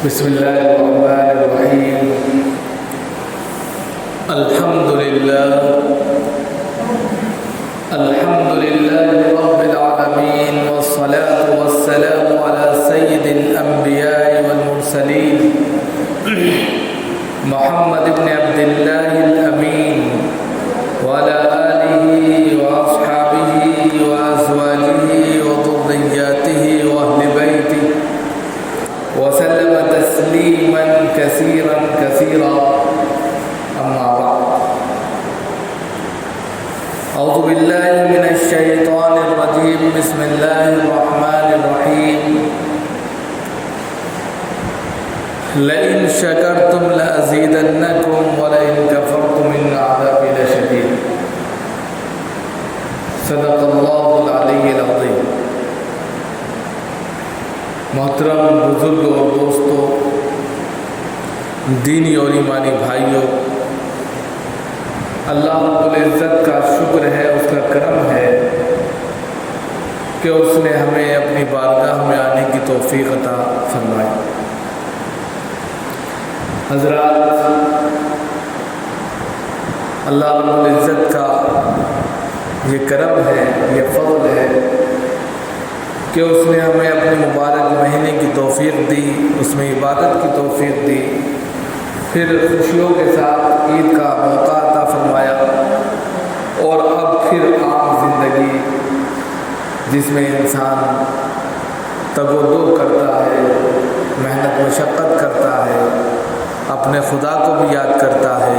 بسم الله الرحمن الرحيم. الحمد لله رب العالمين، والصلاة والسلام على سيد الأنبياء والمرسلين محمد بن عبد الله الأمين وعلى آله وأصحابه وأزواجه وذرياته وأهل بيته وسلم تسليما كثيرا أما بعد. أعوذ بالله من الشيطان الرجيم. بسم الله الرحمن الرحيم. لئن شكرتم لأزيدنكم ولئن كفرتم إن عذابي لشديد. صدق الله العلي العظيم. محترم بزرگ اور دوستوں، دینی اور ایمانی بھائیوں، اللہ رب العزت کا شکر ہے، اس کا کرم ہے کہ اس نے ہمیں اپنی بارگاہ میں آنے کی توفیق عطا فرمائی. حضرات، اللہ رب العزت کا یہ کرم ہے، یہ فضل ہے کہ اس نے ہمیں اپنے مبارک مہینے کی توفیق دی، اس میں عبادت کی توفیق دی، پھر خوشیوں کے ساتھ عید کا موقع عطا فرمایا، اور اب پھر عام زندگی جس میں انسان تگ و دو کرتا ہے، محنت مشقت کرتا ہے، اپنے خدا کو بھی یاد کرتا ہے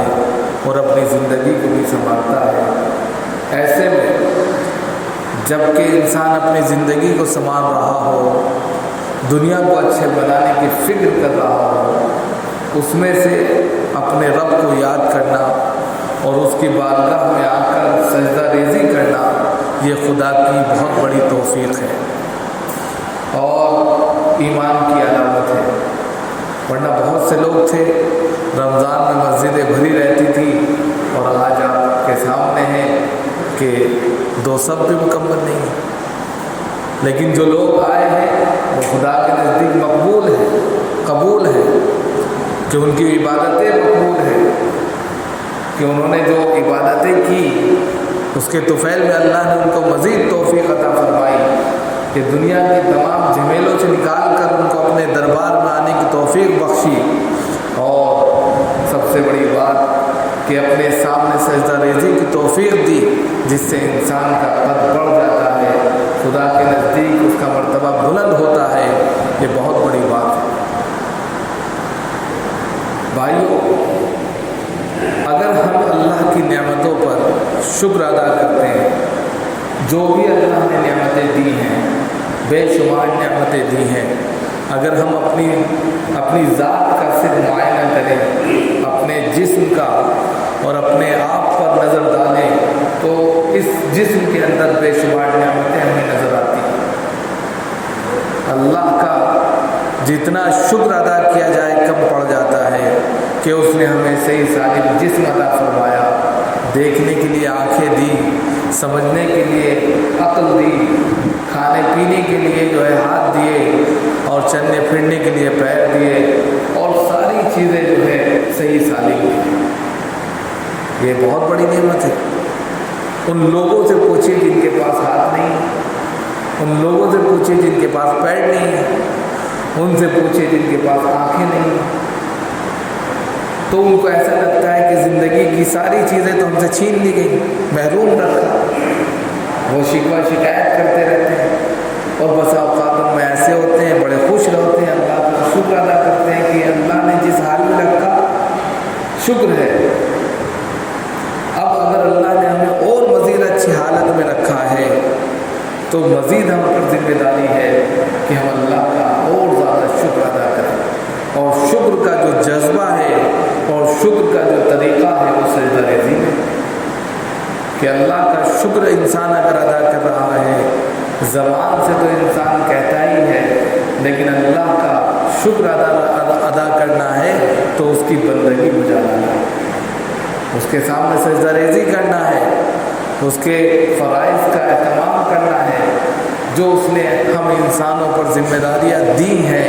اور اپنی زندگی کو بھی سنبھالتا ہے. ایسے میں جب کہ انسان اپنی زندگی کو سنبھال رہا ہو، دنیا کو اچھے بنانے کی فکر کر رہا ہو، اس میں سے اپنے رب کو یاد کرنا اور اس کی بارگاہ میں آ کر سجدہ ریزی کرنا، یہ خدا کی بہت بڑی توفیق ہے اور ایمان کی علامت ہے. ورنہ بہت سے لوگ تھے، رمضان میں مسجدیں بھری رہتی تھی، اور آج آپ کے سامنے ہیں کہ 2 صف بھی مکمل نہیں ہے. لیکن جو لوگ آئے ہیں وہ خدا کے نزدیک مقبول ہیں، قبول ہیں، کہ ان کی عبادتیں مقبول ہیں، کہ انہوں نے جو عبادتیں کی اس کے طفیل میں اللہ نے ان کو مزید توفیق عطا فرمائی کہ دنیا کی تمام جھمیلوں سے نکال کر ان کو اپنے دربار میں آنے کی توفیق بخشی، اور سب سے بڑی بات کہ اپنے سامنے سجدہ ریزی کی توفیق دی، جس سے انسان کا قد بڑھ جاتا ہے، خدا کے نزدیک اس کا مرتبہ بلند ہوتا ہے. یہ بہت بڑی بات ہے. بھائیوں، اگر ہم اللہ کی نعمتوں پر شکر ادا کرتے ہیں، جو بھی اللہ نے نعمتیں دی ہیں، بے شمار نعمتیں دی ہیں، اگر ہم اپنی ذات کا صرف معائنہ کریں، اپنے جسم کا اور اپنے آپ پر نظر ڈالیں، تو اس جسم کے اندر بے شمار نعمتیں ہمیں نظر آتی ہیں. اللہ کا جتنا شکر ادا کیا جائے کم پڑ جاتا ہے کہ اس نے ہمیں صحیح سالم جسم عطا فرمایا، دیکھنے کے لیے آنکھیں دی، سمجھنے کے لیے عقل دی، کھانے پینے کے لیے جو ہے ہاتھ دیے، اور چلنے پھرنے کے لیے پیر دیے، اور ساری چیزیں جو ہے صحیح سالم دی. یہ بہت بڑی نعمت ہے. ان لوگوں سے پوچھیں جن کے پاس ہاتھ نہیں، ان لوگوں سے پوچھیں جن کے پاس پیر نہیں ہے، ان سے پوچھیں جن کے پاس آنکھیں نہیں، تو ان کو ایسا لگتا ہے کہ زندگی کی ساری چیزیں تو ہم سے چھین لی گئی، محروم رکھا. وہ شکوہ شکایت کرتے رہتے ہیں، اور بس اوقات میں ایسے ہوتے ہیں بڑے خوش رہتے ہیں، اللہ کا شکر ادا کرتے ہیں کہ اللہ نے جس حال میں رکھا شکر ہے. اب اگر اللہ نے ہمیں اور مزید اچھی حالت میں رکھا ہے تو مزید ہم پر ذمہ داری ہے کہ ہم اللہ کا اور زیادہ شکر ادا کریں. اور شکر کا جو جذبہ ہے اور شکر کا جو طریقہ ہے وہ سجدہ ریزی ہے، کہ اللہ کا شکر انسان اگر ادا کر رہا ہے، زبان سے تو انسان کہتا ہی ہے، لیکن اللہ کا شکر ادا کرنا ہے تو اس کی بندگی بجانا ہے، اس کے سامنے سجدہ ریزی کرنا ہے، اس کے فرائض کا اہتمام کرنا ہے، جو اس نے ہم انسانوں پر ذمہ داریاں دی ہیں،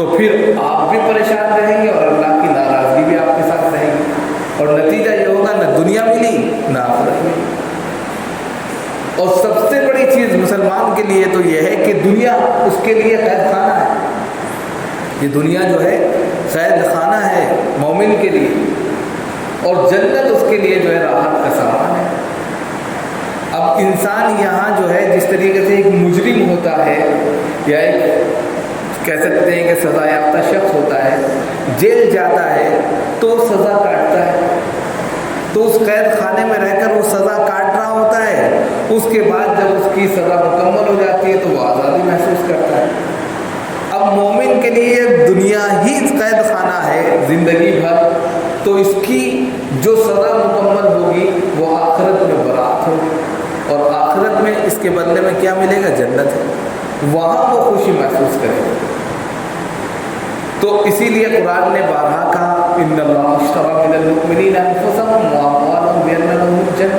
تو پھر آپ بھی پریشان رہیں گے اور اللہ کی ناراضگی بھی آپ کے ساتھ رہے گی، اور نتیجہ یہ ہوگا نہ دنیا ملی نہ آخرت ملی۔ اور سب سے بڑی چیز مسلمان کے لیے تو یہ ہے کہ دنیا اس کے لیے قید خانہ ہے۔ یہ دنیا جو ہے قید خانہ ہے مومن کے لیے، اور جنت اس کے لیے جو ہے راحت کا سامان ہے۔ اب انسان یہاں جو ہے جس طریقے سے ایک مجرم ہوتا ہے یا ایک کہہ سکتے ہیں کہ سزا یافتہ شخص ہوتا ہے، جیل جاتا ہے تو سزا کاٹتا ہے، تو اس قید خانے میں رہ کر وہ سزا کاٹ رہا ہوتا ہے، اس کے بعد جب اس کی سزا مکمل ہو جاتی ہے تو وہ آزادی محسوس کرتا ہے۔ اب مومن کے لیے دنیا ہی قید خانہ ہے زندگی بھر، تو اس کی جو سزا مکمل ہوگی وہ آخرت میں برات ہوگی، اور آخرت میں اس کے بدلے میں کیا ملے گا؟ جنت ہے، وہاں وہ خوشی محسوس کرے گا۔ تو اسی لیے قرآن نے بارہا کہا ان اللہ اشتری من المؤمنین انفسهم واموالهم بان لهم الجنہ،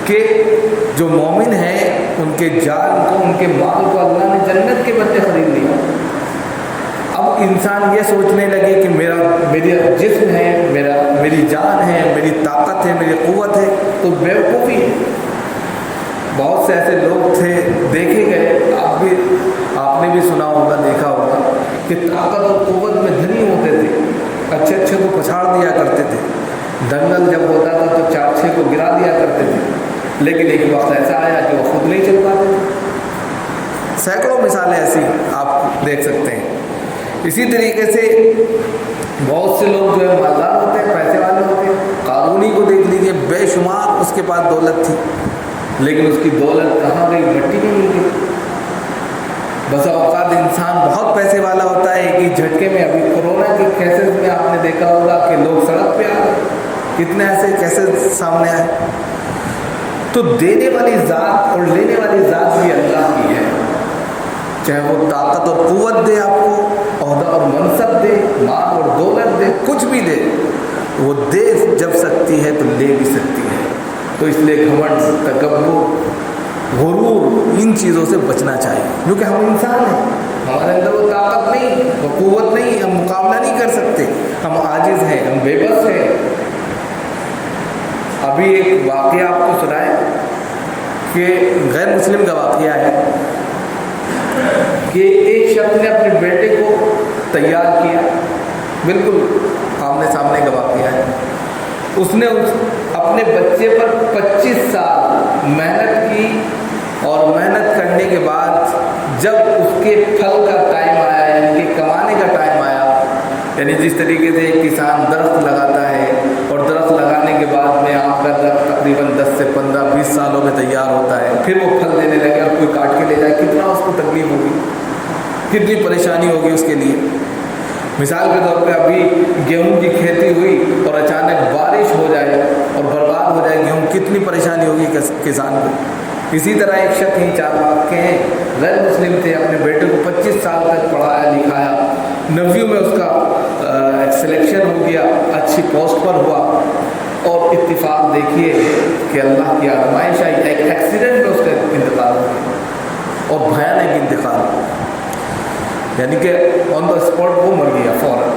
کہ جو مومن ہیں ان کے جان کو، ان کے مال کو اللہ نے جنت کے بدلے خرید لیا۔ اب انسان یہ سوچنے لگے کہ میرا جسم ہے، میری جان ہے، میری طاقت ہے، میری قوت ہے، تو بیوقوفی ہے۔ بہت سے ایسے لوگ تھے دیکھے گئے، آپ نے بھی سنا ہوگا، دیکھا ہوگا کہ طاقت اور قوت میں دھنی ہوتے تھے، اچھے کو پچھاڑ دیا کرتے تھے، دنگل جب ہوتا تھا تو 4-6 کو گرا دیا کرتے تھے، لیکن ایک وقت ایسا آیا کہ وہ خود نہیں چل پاتے تھے۔ سینکڑوں مثالیں ایسی آپ دیکھ سکتے ہیں۔ اسی طریقے سے بہت سے لوگ جو ہے مالدار ہوتے ہیں، پیسے والے ہوتے ہیں۔ قارون کو دیکھ لیجیے، بے شمار اس کے پاس دولت تھی، لیکن اس کی دولت کہاں گئی؟ مٹی میں مل گئی۔ بسا اوقات انسان بہت پیسے والا ہوتا ہے، ایک ہی جھٹکے میں، ابھی کورونا کے کیسز میں آپ نے دیکھا ہوگا کہ لوگ سڑک پہ آ گئے، کتنے ایسے کیسز سامنے آئے۔ تو دینے والی ذات اور لینے والی ذات بھی اللہ کی ہے، چاہے وہ طاقت اور قوت دے آپ کو، عہدہ اور منصب دے، مال اور دولت دے، کچھ بھی دے، وہ دے جب سکتی ہے تو لے بھی سکتی ہے۔ تو اس لیے گھمنڈ، تکبر، غرور، ان چیزوں سے بچنا چاہیے، کیونکہ ہم انسان ہیں، ہمارے اندر وہ طاقت نہیں، وہ قوت نہیں، ہم مقابلہ نہیں کر سکتے، ہم عاجز ہیں، ہم بے بس ہیں۔ ابھی ایک واقعہ آپ کو سنائے کہ غیر مسلم کا واقعہ ہے کہ ایک شخص نے اپنے بیٹے کو تیار کیا، بالکل آمنے سامنے کا واقعہ ہے۔ اس نے اپنے بچے پر 25 سال محنت کی، اور محنت کرنے کے بعد جب اس کے پھل کا ٹائم آیا، یعنی کہ کمانے کا ٹائم آیا، یعنی جس طریقے سے ایک کسان درخت لگاتا ہے اور درخت لگانے کے بعد میں آپ کا درخت تقریباً 10 سے 15 20 سالوں میں تیار ہوتا ہے، پھر وہ پھل دینے لگے اور کوئی کاٹ کے لے جائے، کتنا اس کو تکلیف ہوگی، کتنی پریشانی ہوگی اس کے لیے۔ مثال کے طور پہ ابھی گیہوں کی کھیتی ہوئی اور اچانک بارش ہو جائے اور برباد ہو جائے گیہوں، کتنی پریشانی ہوگی کسان کو۔ اسی طرح ایک شخص ہی 4 واقعے ہیں، غیر مسلم تھے، اپنے بیٹے کو 25 سال تک پڑھایا لکھایا، 9ویں میں اس کا سلیکشن ہو گیا، اچھی پوسٹ پر ہوا، اور اتفاق دیکھیے کہ اللہ کی آزمائش آئی، ایک ایکسیڈنٹ میں اس کا انتقال ہو گیا، اور بھیانک انتقال، یعنی کہ آن دا اسپاٹ وہ مر گیا فوراً۔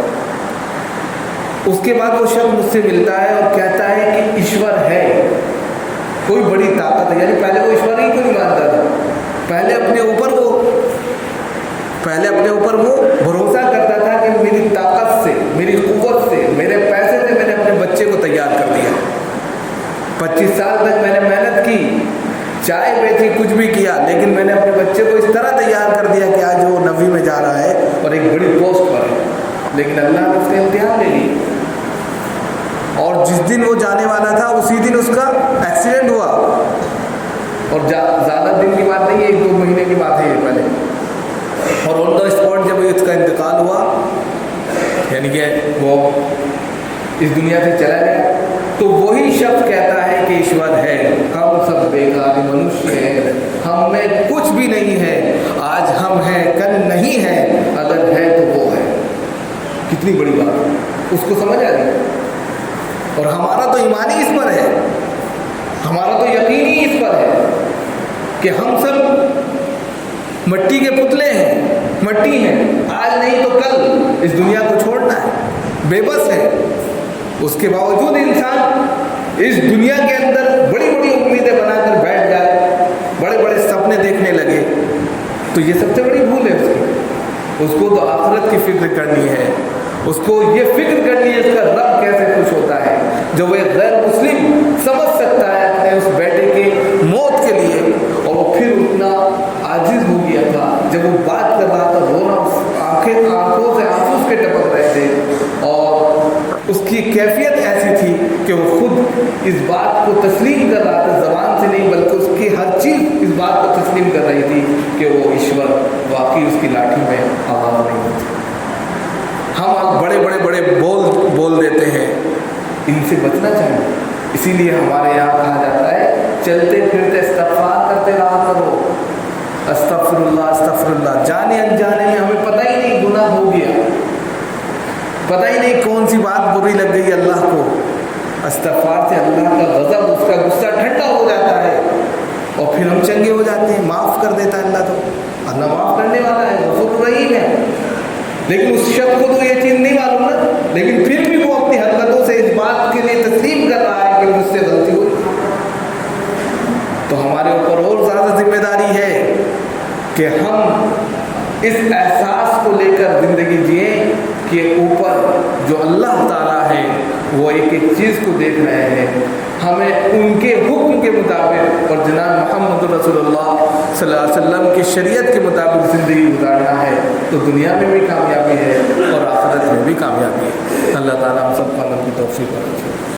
اس کے بعد وہ شخص مجھ سے ملتا ہے اور کہتا ہے کہ ایشور ہے، کوئی بڑی طاقت ہے، یعنی پہلے وہ ایشور ہی کو نہیں مانتا تھا، پہلے اپنے اوپر وہ بھروسہ کرتا تھا کہ میری طاقت سے، میری قوت سے، میرے پیسے سے میں نے اپنے بچے کو تیار کر دیا، 25 سال تک میں نے محنت کی، چائے بیچی، کچھ بھی کیا، لیکن میں نے اپنے بچے کو اس طرح تیار کر دیا کہ آج وہ 9ویں میں جا رہا ہے اور ایک بڑی پوسٹ پر ہے، لیکن اللہ نے اس نے امتحان لے لی، اور جس دن وہ جانے والا تھا اسی دن اس کا ایکسیڈنٹ ہوا، اور زیادہ دن کی بات نہیں ہے، 1-2 مہینے کی بات ہے یہ پہلے، اور آن دا اسپاٹ جب اس کا انتقال ہوا، یعنی کہ وہ اس دنیا سے چلا گیا، تو وہی شخص کہتا ہے کہ ایشور ہے، ہم سب بیکار منشیہ ہیں، ہم میں کچھ بھی نہیں ہے، آج ہم ہیں کل نہیں ہے، اگر ہے تو وہ ہے۔ کتنی بڑی بات، اس کو سمجھ آ گئی۔ اور ہمارا تو ایمان ہی اس پر ہے، ہمارا تو یقین ہی اس پر ہے کہ ہم سب مٹی کے پتلے ہیں، مٹی ہیں، آج آج نہیں تو کل اس دنیا کو چھوڑنا ہے، بے بس ہے۔ اس کے باوجود انسان اس دنیا کے اندر بڑی بڑی امیدیں بنا کر بیٹھ جائے، بڑے بڑے سپنے دیکھنے لگے، تو یہ سب سے بڑی بھول ہے اس کو تو آخرت کی فکر کرنی ہے، اس کو یہ فکر کرنی ہے اس کا رب کیسے خوش ہوتا ہے۔ جب وہ ایک غیر مسلم سمجھ سکتا ہے اپنے اس بیٹے کے موت کے لیے، اور وہ پھر اتنا عاجز ہو گیا تھا، جب وہ بات کر رہا تھا رونا، آنکھوں سے آنسو اس کے ٹپک رہے تھے، اور اس کی کیفیت ایسی تھی کہ وہ خود اس بات کو تسلیم کر رہا تھا، زبان سے نہیں بلکہ اس کی ہر چیز اس بات کو تسلیم کر رہی تھی کہ وہ ایشور واقعی اس کی لاٹھی میں آواز نہیں ہوتی۔ ہم بڑے بڑے بڑے بول دیتے ہیں، ان سے بچنا چاہیے۔ اسی لیے ہمارے یہاں کہا جاتا ہے چلتے پھرتے استغفار کرتے رہا کرو، استغفر اللہ استغفر اللہ۔ جانے انجانے میں ہمیں پتہ ہی نہیں گناہ ہو گیا، پتہ ہی نہیں کون سی بات بری لگ گئی اللہ کو، استغفار سے اللہ کا غضب، اس کا غصہ ٹھنڈا ہو جاتا ہے، اور پھر ہم چنگے ہو جاتے ہیں، معاف کر دیتا ہے اللہ۔ تو اللہ معاف کرنے والا ہے، غفور رحیم ہے۔ لیکن اس شخص کو تو یہ چیز نہیں معلوم نا، لیکن پھر بھی وہ اپنی حرکتوں سے اس بات کے لیے تسلیم کر رہا ہے کہ مجھ سے غلطی ہوئی۔ تو ہمارے اوپر اور زیادہ ذمہ داری ہے کہ ہم اس احساس کو لے کر زندگی جئیں کہ اوپر جو اللہ تعالیٰ ہے وہ ایک ایک چیز کو دیکھ رہے ہیں، ہمیں ان کے حکم کے مطابق اور جناب محمد رسول اللہ صلی اللہ علیہ وسلم کی شریعت کے مطابق زندگی گزارنا ہے، تو دنیا میں بھی کامیابی ہے اور آخرت میں بھی کامیابی ہے۔ اللہ تعالیٰ ہم سب کو عمل کی توفیق عطا فرمائے۔